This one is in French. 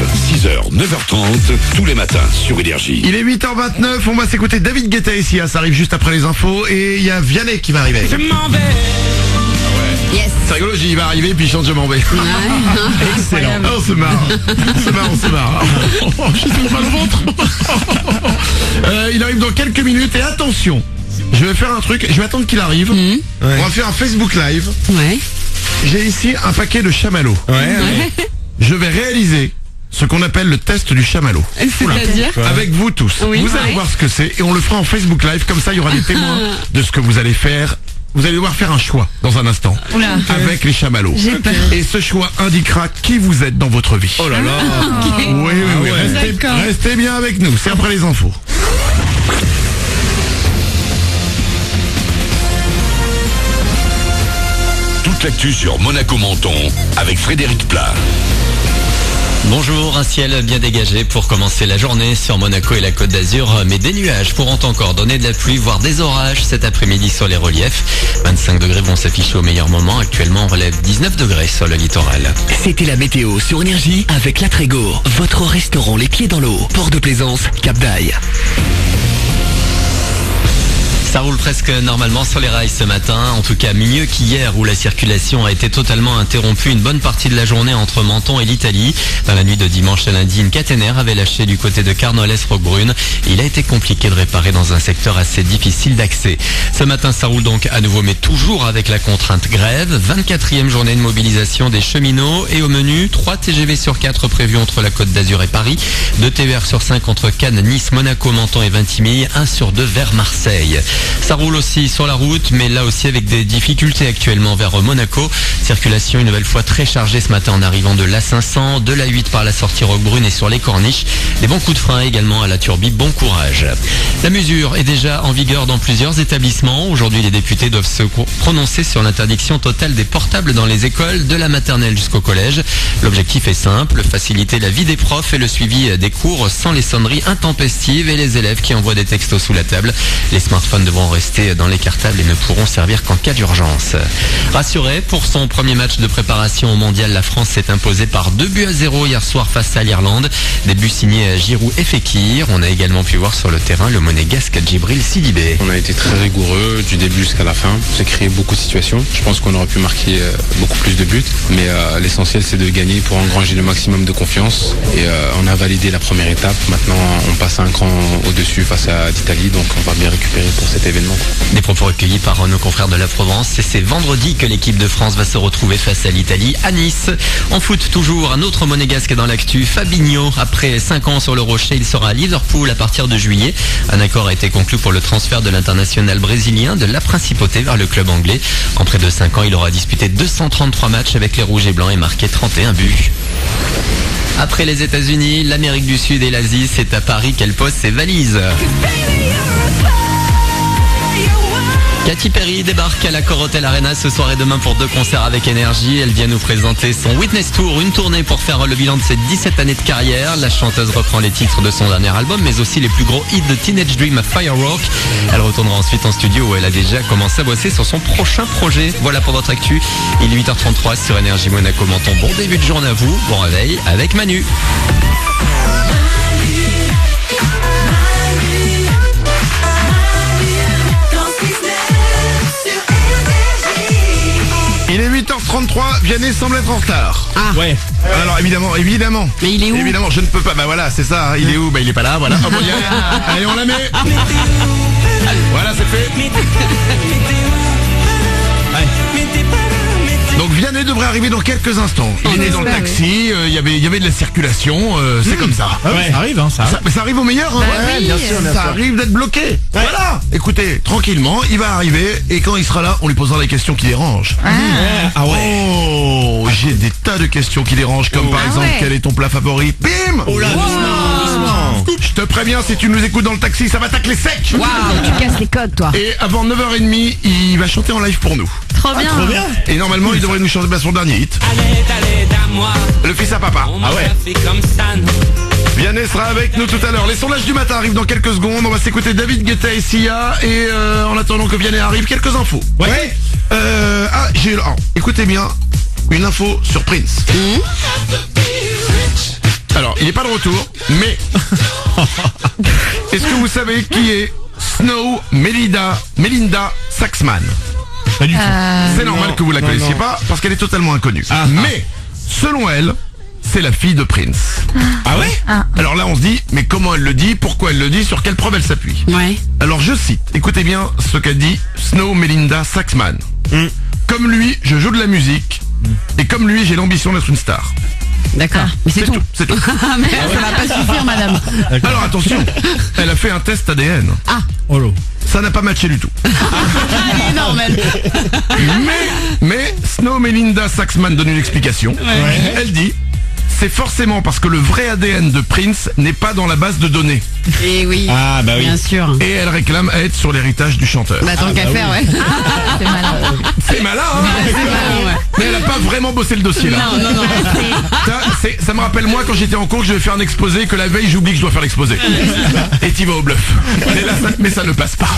6h, 9h30, tous les matins sur Énergie. Il est 8h29, on va s'écouter David Guetta ici, ça arrive juste après les infos, et il y a Vianney qui va arriver. Je m'en vais. Yes. C'est rigolo, il va arriver puis il chante Je m'en vais. Excellent. Oh, on se marre. On se marre. Oh, j'ai trop mal au ventre. Il arrive dans quelques minutes et attention, je vais faire un truc, je vais attendre qu'il arrive. On va faire un Facebook Live. Ouais. J'ai ici un paquet de chamallows. Ouais. Je vais réaliser ce qu'on appelle le test du chamallow. C'est-à-dire Avec vous tous. Oui. Vous allez Ouais. voir ce que c'est et on le fera en Facebook Live. Comme ça, il y aura des témoins de ce que vous allez faire. Vous allez devoir faire un choix dans un instant. Oula. Avec les chamallows. J'ai peur. Et ce choix indiquera qui vous êtes dans votre vie. Oh là là. Ok. Oui. D'accord. Restez bien avec nous. C'est après les infos. Toute l'actu sur Monaco Menton avec Frédéric Plat. Bonjour, un ciel bien dégagé pour commencer la journée sur Monaco et la Côte d'Azur, mais des nuages pourront encore donner de la pluie, voire des orages cet après-midi sur les reliefs. 25 degrés vont s'afficher au meilleur moment. Actuellement, on relève 19 degrés sur le littoral. C'était la météo sur Énergie avec La Trégo, votre restaurant les pieds dans l'eau. Port de Plaisance, Cap d'Aille. Ça roule presque normalement sur les rails ce matin, en tout cas mieux qu'hier où la circulation a été totalement interrompue une bonne partie de la journée entre Menton et l'Italie. Dans la nuit de dimanche à lundi, une caténaire avait lâché du côté de Carnolès-Roquebrune. Il a été compliqué de réparer dans un secteur assez difficile d'accès. Ce matin, ça roule donc à nouveau, mais toujours avec la contrainte grève. 24e journée de mobilisation des cheminots et au menu, 3 TGV sur 4 prévus entre la Côte d'Azur et Paris, 2 TER sur 5 entre Cannes, Nice, Monaco, Menton et Vintimille, 1 sur 2 vers Marseille. Ça roule aussi sur la route, mais là aussi avec des difficultés actuellement vers Monaco. Circulation une nouvelle fois très chargée ce matin en arrivant de l'A500, de l'A8 par la sortie Roquebrune et sur les Corniches. Des bons coups de frein également à la Turbie, bon courage. La mesure est déjà en vigueur dans plusieurs établissements. Aujourd'hui, les députés doivent se prononcer sur l'interdiction totale des portables dans les écoles, de la maternelle jusqu'au collège. L'objectif est simple, faciliter la vie des profs et le suivi des cours sans les sonneries intempestives et les élèves qui envoient des textos sous la table. Les smartphones devront rester dans les cartables et ne pourront servir qu'en cas d'urgence. Rassuré, pour son premier match de préparation au mondial, la France s'est imposée par 2-0 hier soir face à l'Irlande. Des buts signés Giroud et Fekir. On a également pu voir sur le terrain le monégasque Djibril Sidibé. On a été très rigoureux du début jusqu'à la fin. On s'est créé beaucoup de situations. Je pense qu'on aurait pu marquer beaucoup plus de buts. Mais l'essentiel, c'est de gagner pour engranger le maximum de confiance. Et on a validé la première étape. Maintenant, on passe un cran au-dessus face à l'Italie. Donc, on va bien récupérer pour cet événement. Des propos recueillis par nos confrères de la Provence. Et c'est vendredi que l'équipe de France va se retrouver face à l'Italie à Nice. En foot, toujours un autre monégasque dans l'actu, Fabinho. Après 5 ans sur le Rocher, il sera à Liverpool à partir de juillet. Un accord a été conclu pour le transfert de l'international brésilien de la Principauté vers le club anglais. En près de 5 ans, il aura disputé 233 matchs avec les Rouges et Blancs et marqué 31 buts. Après les États-Unis, l'Amérique du Sud et l'Asie, c'est à Paris qu'elle pose ses valises. Katy Perry débarque à l'Accor Hotel Arena ce soir et demain pour 2 concerts avec Énergie. Elle vient nous présenter son Witness Tour, une tournée pour faire le bilan de ses 17 années de carrière. La chanteuse reprend les titres de son dernier album, mais aussi les plus gros hits de Teenage Dream à Firework. Elle retournera ensuite en studio où elle a déjà commencé à bosser sur son prochain projet. Voilà pour votre actu. Il est 8h33 sur Énergie Monaco Menton. Bon début de journée à vous. Bon réveil avec Manu. Il est 8h33, Vianney semble être en retard. Ah. Ouais. Alors évidemment. Mais il est où Évidemment, je ne peux pas. Bah voilà, c'est ça. Il est où? Bah il est pas là, voilà. Oh, bon, allez, on la met. Voilà, c'est fait. Donc Vianney devrait arriver dans quelques instants. Il est dans le taxi, il y avait de la circulation, c'est comme ça. Ah ouais, ça arrive, hein, ça. Ça arrive au meilleur, hein. oui, bien sûr, Ça arrive d'être bloqué. Voilà. Écoutez, tranquillement, il va arriver et quand il sera là, on lui posera des questions qui dérangent. Ah ouais. Oh, j'ai des tas de questions qui dérangent, comme par exemple, ouais. quel est ton plat favori? Bim. Oh là, doucement. Je te préviens, si tu nous écoutes dans le taxi, ça va tacler sec. Waouh, tu casses les codes, toi. Et avant 9h30, il va chanter en live pour nous. Trop bien. Trop bien. Et normalement, il devrait nous chanter son dernier hit. Le fils à papa. Ah ouais. Vianney sera avec nous tout à l'heure. Les sondages du matin arrivent dans quelques secondes. On va s'écouter David Guetta et Sia. Et en attendant que Vianney arrive, quelques infos. Ouais. Écoutez bien, une info sur Prince. Alors Alors, il n'est pas de retour, mais est-ce que vous savez qui est Snow Melinda Saxman? Pas du tout. C'est normal que vous la connaissiez pas parce qu'elle est totalement inconnue. Mais selon elle, c'est la fille de Prince. Ah ouais? Alors là, on se dit, mais comment elle le dit? Pourquoi elle le dit? Sur quelle preuve elle s'appuie? Ouais. Alors je cite, écoutez bien ce qu'a dit Snow Melinda Saxman. Comme lui, je joue de la musique et comme lui, j'ai l'ambition d'être une star. D'accord. Mais c'est tout. C'est tout. Ah merde, ça va pas suffire, madame. Alors attention, elle a fait un test ADN. Oh là. Ça n'a pas matché du tout. Elle est normale. Mais Snow Melinda Saxman donne une explication. Elle dit, c'est forcément parce que le vrai ADN de Prince n'est pas dans la base de données. Et oui. Ah bah oui. Bien sûr. Et elle réclame à être sur l'héritage du chanteur. Bah tant qu'à faire, ouais. C'est malin. C'est malin, hein? C'est malin, ouais. Mais elle a pas vraiment bossé le dossier là. Non. Ça me rappelle moi quand j'étais en cours que je devais faire un exposé, que la veille j'oublie que je dois faire l'exposé. Et t'y vas au bluff. Mais ça ne passe pas.